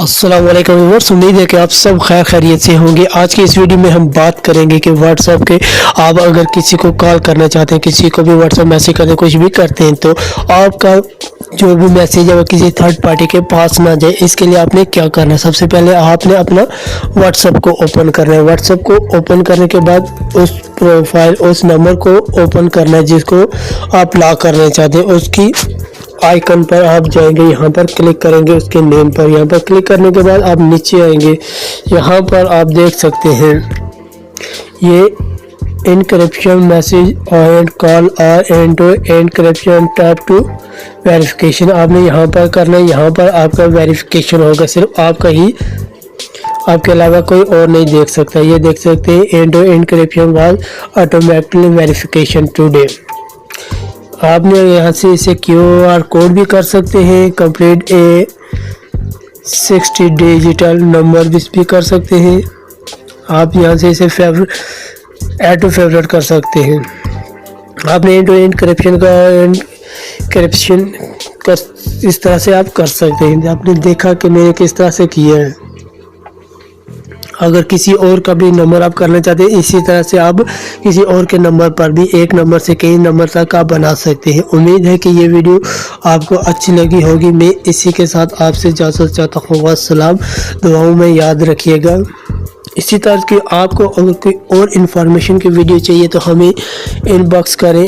السلام علیکم ویورز، امید ہے کہ آپ سب خیر خیریت سے ہوں گے۔ آج کی اس ویڈیو میں ہم بات کریں گے کہ واٹس ایپ کے آپ اگر کسی کو کال کرنا چاہتے ہیں، کسی کو بھی واٹس ایپ میسیج کرتے ہیں، کچھ بھی کرتے ہیں، تو آپ کا جو بھی میسیج ہے وہ کسی تھرڈ پارٹی کے پاس نہ جائے۔ اس کے لیے آپ نے کیا کرنا ہے؟ سب سے پہلے آپ نے اپنا واٹس ایپ کو اوپن کرنا ہے۔ واٹس ایپ کو اوپن کرنے کے بعد اس پروفائل، اس نمبر کو اوپن کرنا ہے جس کو آپ لاک کرنا چاہتے ہیں۔ اس کی آئیکن پر آپ جائیں گے، یہاں پر کلک کریں گے، اس کے نیم پر یہاں پر کلک کرنے کے بعد آپ نیچے آئیں گے۔ یہاں پر آپ دیکھ سکتے ہیں یہ encryption message and call are end encryption tap to verification آپ نے یہاں پر کرنا ہے۔ یہاں پر آپ کا ویریفیکیشن ہوگا، صرف آپ کا ہی، آپ کے علاوہ کوئی اور نہیں دیکھ سکتا۔ یہ دیکھ سکتے ہیں end encryption was automatically verification today. آپ نے یہاں سے اسے کیو آر کوڈ بھی کر سکتے ہیں، کمپلیٹ 60 ڈیجیٹل نمبر بھی کر سکتے ہیں۔ آپ یہاں سے اسے ایڈ ٹو فیوریٹ کر سکتے ہیں۔ آپ نے انکرپشن کا اس طرح سے آپ کر سکتے ہیں۔ آپ نے دیکھا کہ میں نے کس طرح سے کیا ہے۔ اگر کسی اور کا بھی نمبر آپ کرنا چاہتے ہیں، اسی طرح سے آپ کسی اور کے نمبر پر بھی ایک نمبر سے کئی نمبر تک آپ بنا سکتے ہیں۔ امید ہے کہ یہ ویڈیو آپ کو اچھی لگی ہوگی۔ میں اسی کے ساتھ آپ سے اجازت چاہتا ہوں۔ والسلام، دعاؤں میں یاد رکھیے گا۔ اسی طرح کی آپ کو اگر کوئی اور انفارمیشن کی ویڈیو چاہیے تو ہمیں ان باکس کریں،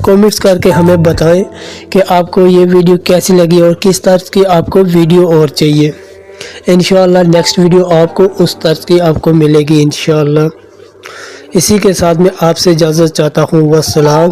کامنٹس کر کے ہمیں بتائیں کہ آپ کو یہ ویڈیو کیسی لگی اور کس طرح کی آپ کو ویڈیو اور چاہیے۔ انشاءاللہ نیکسٹ ویڈیو آپ کو اس طرح کی آپ کو ملے گی انشاءاللہ۔ اسی کے ساتھ میں آپ سے اجازت چاہتا ہوں۔ والسلام۔